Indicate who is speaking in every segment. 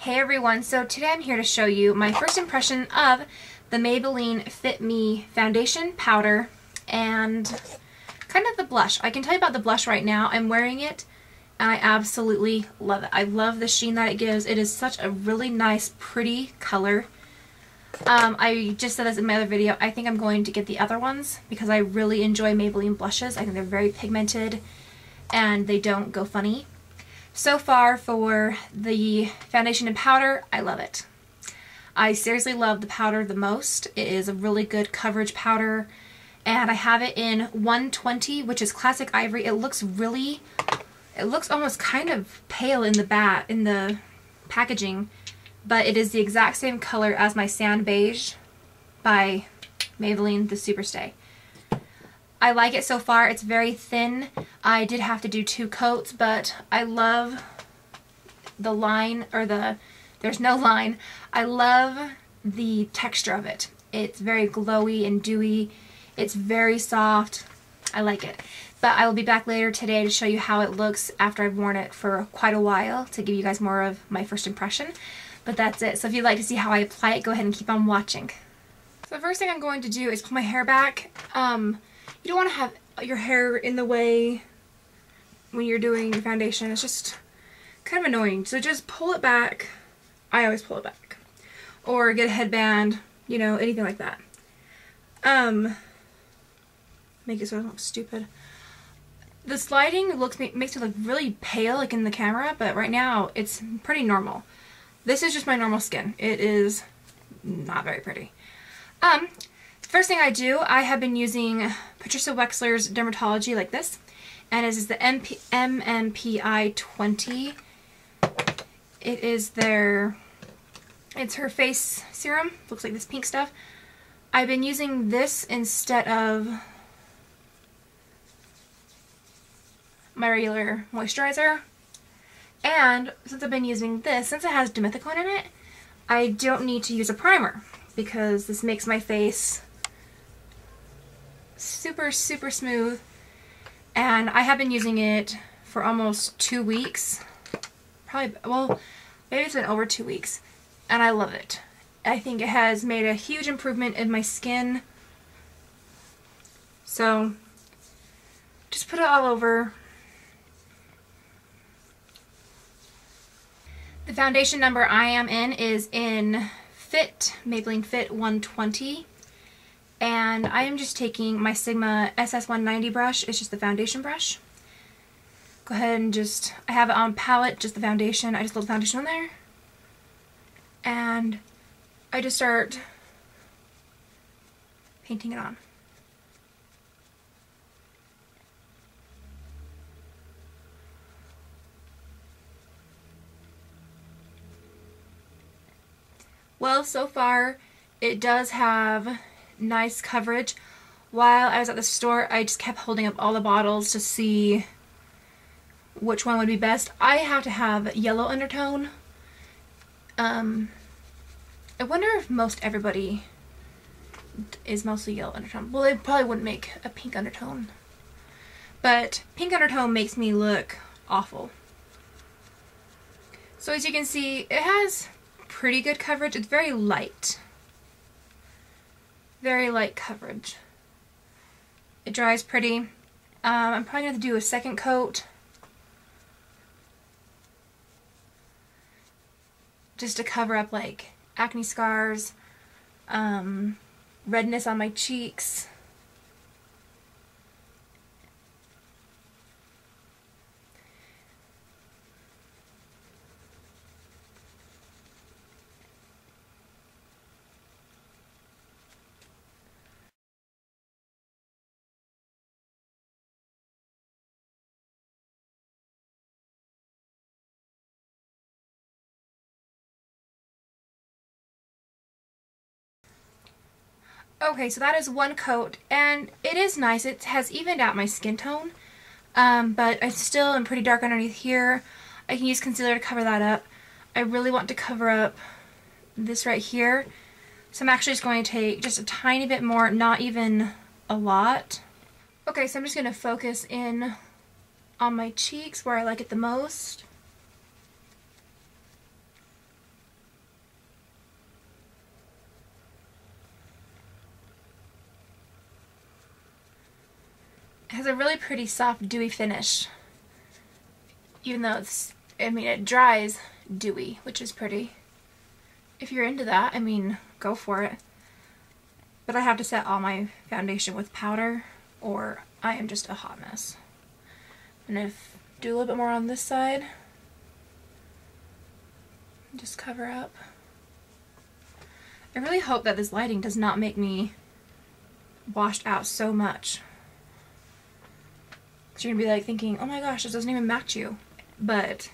Speaker 1: Hey everyone, so today I'm here to show you my first impression of the Maybelline FIT Foundation, powder, and kind of the blush. I can tell you about the blush right now. I'm wearing it and I absolutely love it. I love the sheen that it gives. It is such a really nice, pretty color. I just said this in my other video. I think I'm going to get the other ones because I really enjoy Maybelline blushes. I think they're very pigmented and they don't go funny. So far for the foundation and powder, I love it. I seriously love the powder the most. It is a really good coverage powder, and I have it in 120, which is classic ivory. It looks almost kind of pale in the packaging, but it is the exact same color as my Sand Beige by Maybelline the Superstay. I like it so far. It's very thin. I did have to do 2 coats, but I love the line, or there's no line. I love the texture of it. It's very glowy and dewy. It's very soft. I like it. But I will be back later today to show you how it looks after I've worn it for quite a while to give you guys more of my first impression. But that's it. So if you'd like to see how I apply it, go ahead and keep on watching. So the first thing I'm going to do is pull my hair back. You don't want to have your hair in the way when you're doing your foundation. It's just kind of annoying. So just pull it back. I always pull it back. Or get a headband, you know, anything like that. Make it so it looks stupid. The sliding makes it look really pale like in the camera, but right now it's pretty normal. This is just my normal skin. It is not very pretty. First thing I do, I have been using Patricia Wexler's Dermatology like this, and it is the MMPi 20. It is it's her face serum. Looks like this pink stuff. I've been using this instead of my regular moisturizer, and since I've been using this, since it has dimethicone in it, I don't need to use a primer because this makes my face super smooth, and I have been using it for almost 2 weeks. Probably, well, maybe it's been over 2 weeks, and I love it. I think it has made a huge improvement in my skin. So just put it all over. The foundation number I am in is in Maybelline FIT 120. And I am just taking my Sigma SS190 brush. It's just the foundation brush. Go ahead and I have it on palette, just the foundation. I just put the foundation on there. And I just start painting it on. Well, so far it does have nice coverage. While I was at the store, I just kept holding up all the bottles to see which one would be best. I have to have yellow undertone. I wonder if most everybody is mostly yellow undertone. Well, they probably wouldn't make a pink undertone. But pink undertone makes me look awful. So as you can see, it has pretty good coverage. It's very light. Very light coverage. It dries pretty. I'm probably going to do a second coat just to cover up like acne scars, redness on my cheeks. Okay, so that is one coat, and it is nice. It has evened out my skin tone, but I still am pretty dark underneath here. I can use concealer to cover that up. I really want to cover up this right here, so I'm actually just going to take just a tiny bit more, not even a lot. Okay, so I'm just going to focus in on my cheeks where I like it the most. pretty soft, dewy finish. Even though it's, I mean, it dries dewy, which is pretty. If you're into that, I mean, go for it. But I have to set all my foundation with powder or I am just a hot mess. And if do a little bit more on this side, just cover up. I really hope that this lighting does not make me washed out so much. Because you're going to be like thinking, oh my gosh, this doesn't even match you. But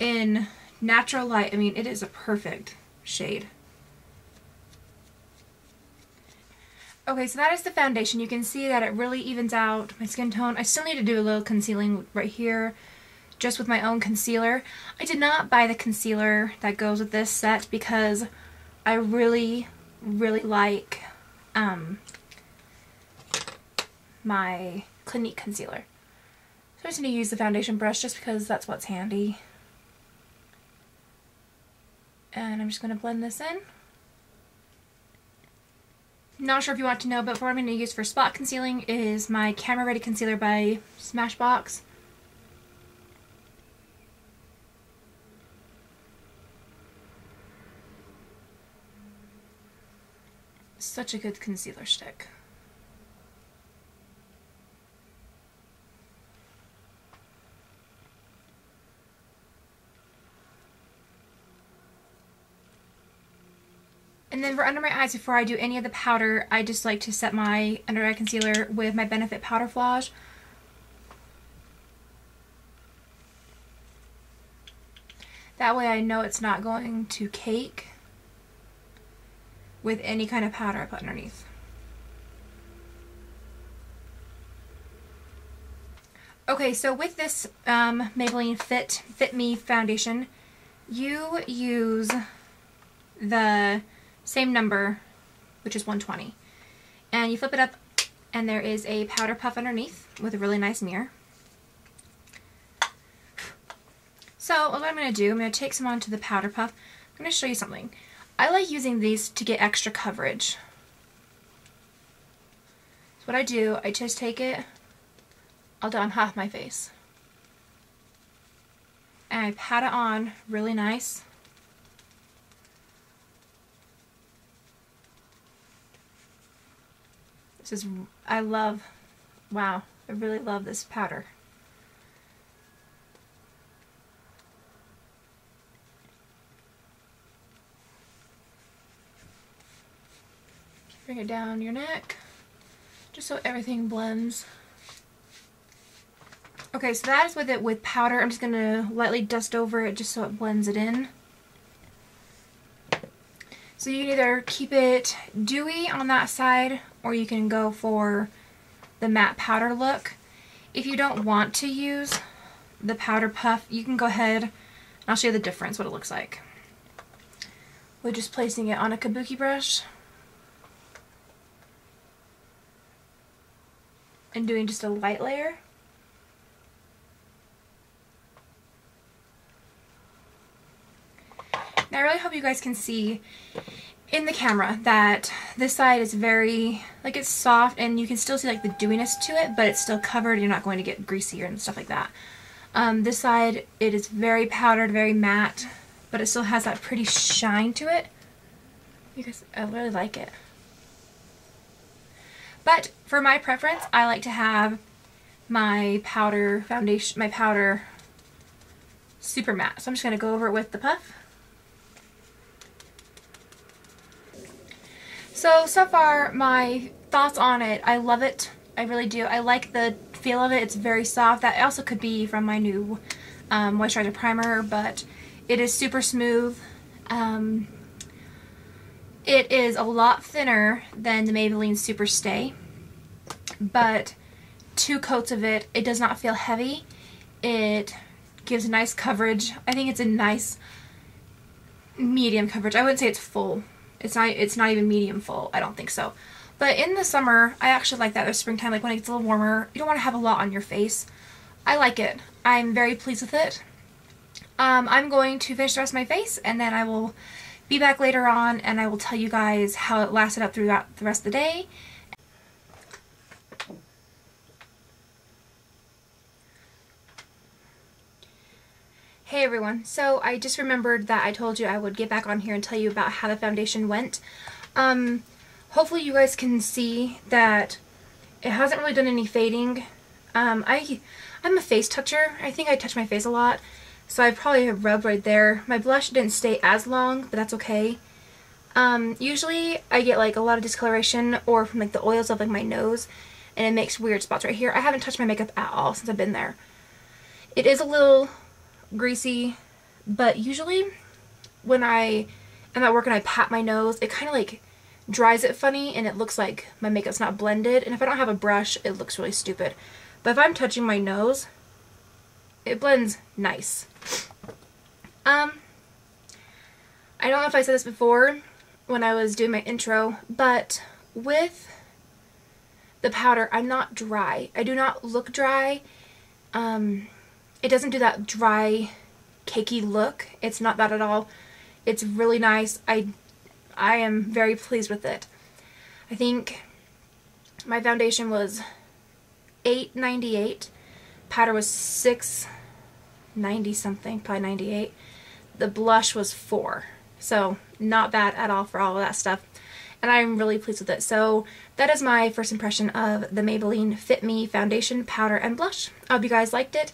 Speaker 1: in natural light, I mean, it is a perfect shade. Okay, so that is the foundation. You can see that it really evens out my skin tone. I still need to do a little concealing right here, just with my own concealer. I did not buy the concealer that goes with this set because I really, really like my Clinique Concealer. So I'm just going to use the foundation brush just because that's what's handy. And I'm just going to blend this in. Not sure if you want to know, but what I'm going to use for spot concealing is my Camera Ready Concealer by Smashbox. Such a good concealer stick. And then for under my eyes, before I do any of the powder, I just like to set my under eye concealer with my Benefit Powderflauge. That way I know it's not going to cake with any kind of powder I put underneath. Okay, so with this Maybelline FIT Me foundation, you use the same number, which is 120. And you flip it up and there is a powder puff underneath with a really nice mirror. So what I'm going to do, I'm going to take some onto the powder puff. I'm going to show you something. I like using these to get extra coverage. So what I do, I just take it, I'll do on half my face. And I pat it on really nice. This is, I love, wow, I really love this powder. Bring it down your neck, just so everything blends. Okay, so that is with it with powder. I'm just going to lightly dust over it just so it blends it in. So you can either keep it dewy on that side, or you can go for the matte powder look. If you don't want to use the powder puff, you can go ahead and I'll show you the difference, what it looks like. We're just placing it on a kabuki brush and doing just a light layer. Now I really hope you guys can see in the camera that this side is very, like, it's soft and you can still see like the dewiness to it, but it's still covered. You're not going to get greasy and stuff like that. This side, it is very powdered, very matte, but it still has that pretty shine to it. Because I really like it. But for my preference, I like to have my powder foundation, my powder super matte. So I'm just going to go over it with the puff. So far, my thoughts on it, I love it. I really do. I like the feel of it. It's very soft. That also could be from my new moisturizer primer, but it is super smooth. It is a lot thinner than the Maybelline Super Stay, but 2 coats of it, it does not feel heavy. It gives nice coverage. I think it's a nice medium coverage. I wouldn't say it's full. It's not even medium full. I don't think so. But in the summer, I actually like that. Or springtime, like when it gets a little warmer, you don't want to have a lot on your face. I like it. I'm very pleased with it. I'm going to finish the rest of my face, and then I will be back later on, and I will tell you guys how it lasted up throughout the rest of the day. Hey everyone, so I just remembered that I told you I would get back on here and tell you about how the foundation went. Hopefully you guys can see that it hasn't really done any fading. I'm a face toucher. I think I touch my face a lot, so I probably have rubbed right there. My blush didn't stay as long, but that's okay. Usually I get like a lot of discoloration or from like the oils of like my nose, and it makes weird spots right here. I haven't touched my makeup at all since I've been there. It is a little greasy, but usually when I am at work and I pat my nose, it kind of like dries it funny and it looks like my makeup's not blended, and if I don't have a brush it looks really stupid. But if I'm touching my nose, it blends nice. I don't know if I said this before when I was doing my intro, but with the powder I'm not dry. I do not look dry. It doesn't do that dry, cakey look. It's not that at all. It's really nice. I am very pleased with it. I think my foundation was $8.98. Powder was $6.90 something, probably 98. The blush was $4. So not bad at all for all of that stuff. And I'm really pleased with it. So that is my first impression of the Maybelline Fit Me Foundation, Powder, and Blush. I hope you guys liked it.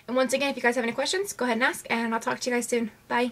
Speaker 1: And once again, if you guys have any questions, go ahead and ask, and I'll talk to you guys soon. Bye.